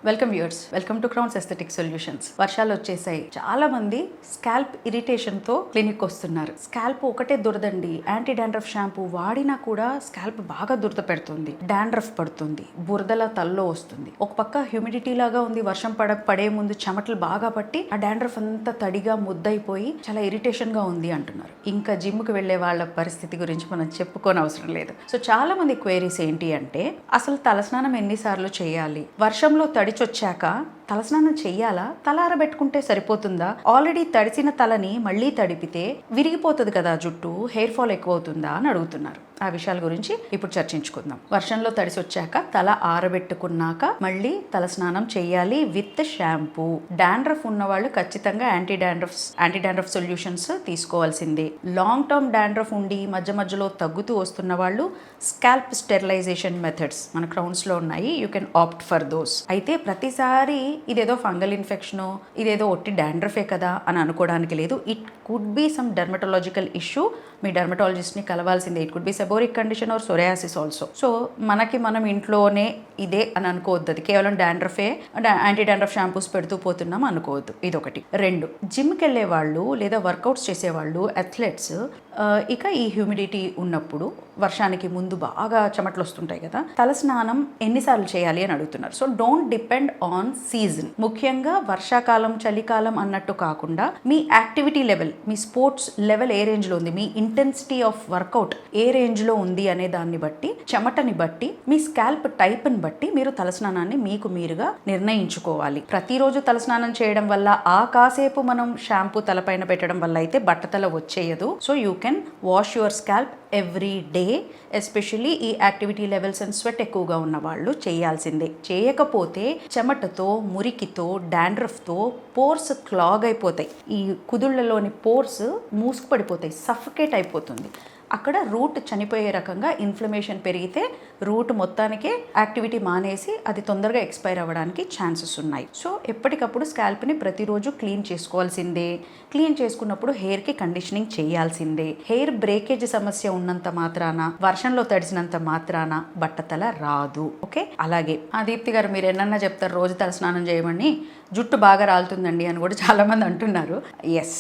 Welcome viewers, welcome to crowns aesthetic solutions. వర్షాలు వచ్చేసాయి. చాలా మంది స్కాల్ప్ ఇరిటేషన్ తో క్లినిక్ వస్తున్నారు. స్కాల్ప్ ఒకటే దురదండి, యాంటీ డాండ్రఫ్ షాంపూ వాడినా కూడా స్కాల్ప్ బాగా దురద పెడుతుంది, డాండ్రఫ్ పడుతుంది, బురదల తల్లో వస్తుంది. ఒక పక్క హ్యూమిడిటీ లాగా ఉంది, వర్షం పడే ముందు చెమటలు బాగా పట్టి ఆ డాండ్రఫ్ అంతా తడిగా ముద్దయిపోయి చాలా ఇరిటేషన్ గా ఉంది అంటున్నారు. ఇంకా జిమ్ కి వెళ్లే వాళ్ళ పరిస్థితి గురించి మనం చెప్పుకోని అవసరం లేదు. సో చాలా మంది క్వైరీస్ ఏంటి అంటే, అసలు తలస్నానం ఎన్నిసార్లు చేయాలి, వర్షంలో తడిచొచ్చాక తలస్నానం చెయ్యాలా, తల ఆరబెట్టుకుంటే సరిపోతుందా, ఆల్రెడీ తడిసిన తలని మళ్ళీ తడిపితే విరిగిపోతుంది కదా జుట్టు, హెయిర్ ఫాల్ ఎక్కువ అవుతుందా అని అడుగుతున్నారు. ఆ విషయాల గురించి ఇప్పుడు చర్చించుకుందాం. వర్షంలో తడిసి వచ్చాక తల ఆరబెట్టుకున్నాక మళ్ళీ తలస్నానం చేయాలి విత్ షాంపూ. డాండ్రఫ్ ఉన్న వాళ్ళు ఖచ్చితంగా యాంటీ డాండ్రఫ్ సొల్యూషన్స్ తీసుకోవాల్సిందే. లాంగ్ టర్మ్ డాండ్రఫ్ ఉండి మధ్య మధ్యలో తగ్గుతూ వస్తున్న వాళ్ళు స్కాల్ప్ స్టెరిలైజేషన్ మెథడ్స్ మన క్రౌన్స్ లో ఉన్నాయి. You can opt for those. అయితే ప్రతిసారి ఇదేదో ఫంగల్ ఇన్ఫెక్షనో, ఇదేదో ఒట్టి డాండ్రఫే కదా అని అనుకోవడానికి లేదు. It could be some dermatological issue. మీ డెర్మటాలజిస్ట్ని కలవాల్సిందే. It could be seborrheic condition or psoriasis also. So మనం ఇంట్లోనే ఇదే అని అనుకోవద్దు. అది కేవలం డాండ్రఫే, యాంటీ డాండ్రఫ్ షాంపూస్ పెడుతూ పోతున్నాం అనుకోవద్దు. ఇదొకటి. రెండు, జిమ్కి వెళ్ళే వాళ్ళు లేదా వర్కౌట్స్ చేసేవాళ్ళు, అథ్లెట్స్ ఇక ఈ హ్యూమిడిటీ ఉన్నప్పుడు వర్షానికి ముందు బాగా చెమటలు వస్తుంటాయి కదా, తలస్నానం ఎన్నిసార్లు చేయాలి అని అడుగుతున్నారు. So don't depend on season. ముఖ్యంగా వర్షాకాలం, చలికాలం అన్నట్టు కాకుండా మీ యాక్టివిటీ లెవెల్, మీ స్పోర్ట్స్ లెవెల్ ఏ రేంజ్లో ఉంది, మీ ఇంటెన్సిటీ ఆఫ్ వర్కౌట్ ఏ రేంజ్లో ఉంది అనే దాన్ని బట్టి, చెమటని బట్టి, మీ స్కాల్ప్ టైప్ని బట్టి మీరు తలస్నానాన్ని మీకు మీరుగా నిర్ణయించుకోవాలి. ప్రతిరోజు తలస్నానం చేయడం వల్ల, ఆ కాసేపు మనం షాంపూ తలపైన పెట్టడం వల్ల అయితే బట్టతల వచ్చేయదు. So you can wash your scalp every day. Especially ఈ యాక్టివిటీ లెవెల్స్ అండ్ స్వెట్ ఎక్కువగా ఉన్న వాళ్ళు చేయాల్సిందే. చేయకపోతే చెమటతో, మురికితో, డాండ్రఫ్తో పోర్స్ క్లాగ్ అయిపోతాయి. ఈ కుదుళ్లలోని పోర్స్ మూసుకుపడిపోతాయి, సఫకేట్ అయిపోతుంది. అక్కడ రూట్ చనిపోయే రకంగా ఇన్ఫ్లమేషన్ పెరిగితే రూట్ మొత్తానికే యాక్టివిటీ మానేసి అది తొందరగా ఎక్స్పైర్ అవ్వడానికి ఛాన్సెస్ ఉన్నాయి. సో ఎప్పటికప్పుడు స్కాల్ప్ని ప్రతిరోజు క్లీన్ చేసుకోవాల్సిందే. క్లీన్ చేసుకున్నప్పుడు హెయిర్కి కండిషనింగ్ చేయాల్సిందే. హెయిర్ బ్రేకేజ్ సమస్య ఉన్నంత మాత్రాన, వర్షంలో తడిసినంత మాత్రాన బట్టతల రాదు. ఓకే. అలాగే దీప్తి గారు, మీరు ఎన్నన్నా చెప్తారు రోజు తల స్నానం చేయమని, జుట్టు బాగా రాలుతుందండి అని కూడా చాలా మంది అంటున్నారు. ఎస్,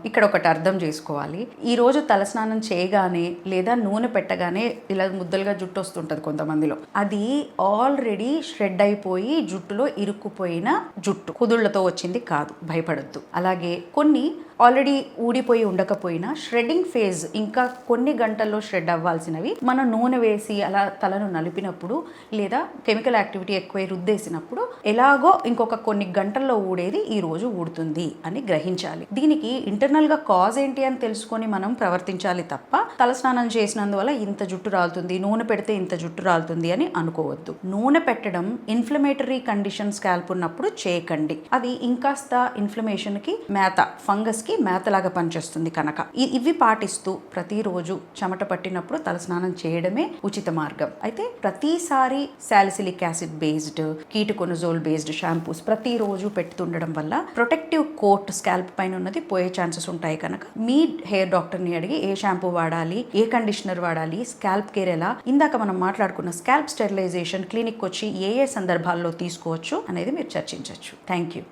ఇక్కడ ఒకటి అర్థం చేసుకోవాలి. ఈ రోజు తలస్నానం చేయగానే లేదా నూనె పెట్టగానే ఇలా ముద్దలుగా జుట్టు వస్తుంటది కొంతమందిలో, అది ఆల్రెడీ షెడ్ అయిపోయి జుట్టులో ఇరుక్కుపోయిన జుట్టు, కుదుళ్లతో వచ్చింది కాదు, భయపడద్దు. అలాగే కొన్ని ఆల్రెడీ ఊడిపోయి ఉండకపోయినా ష్రెడ్డింగ్ ఫేజ్ ఇంకా కొన్ని గంటల్లో షెడ్ అవ్వాల్సినవి మనం నూనె వేసి అలా తలను నలిపినప్పుడు లేదా కెమికల్ యాక్టివిటీ ఎక్కువ రుద్దేసినప్పుడు ఎలాగో ఇంకొక కొన్ని గంటల్లో ఊడేది ఈ రోజు ఊడుతుంది అని గ్రహించాలి. దీనికి ఇంటర్నల్ గా కాజ్ ఏంటి అని తెలుసుకొని మనం ప్రవర్తించాలి తప్ప తలస్నానం చేసినందువల్ల ఇంత జుట్టు రాలుతుంది, నూనె పెడితే ఇంత జుట్టు రాలుతుంది అని అనుకోవద్దు. నూనె పెట్టడం ఇన్ఫ్లమేటరీ కండిషన్ స్కాల్ప్ ఉన్నప్పుడు చేయకండి. అది ఇంకాస్త ఇన్ఫ్లమేషన్ కి మేత, ఫంగస్ కి మేతలాగా పనిచేస్తుంది కనుక ఇవి పాటిస్తూ ప్రతిరోజు చెమట పట్టినప్పుడు తలస్నానం చేయడమే ఉచిత మార్గం. అయితే ప్రతిసారి salicylic acid based, కీటకొనజోల్ based shampoos ప్రతిరోజు పెడుతుండడం వల్ల ప్రొటెక్టివ్ కోట్ స్కాల్ప్ పైన ఉన్నది పోయే ఛాన్సెస్ ఉంటాయి కనుక మీ హెయిర్ డాక్టర్ని అడిగి ఏ షాంపూ వాడాలి, ఏ కండిషనర్ వాడాలి, స్కాల్ప్ కేర్ ఎలా, ఇందాక మనం మాట్లాడుకున్న స్కాల్ప్ స్టెరిలైజేషన్ క్లినిక్ వచ్చి ఏ సందర్భాల్లో తీసుకోవచ్చు అనేది మీరు చర్చించవచ్చు. Thank you.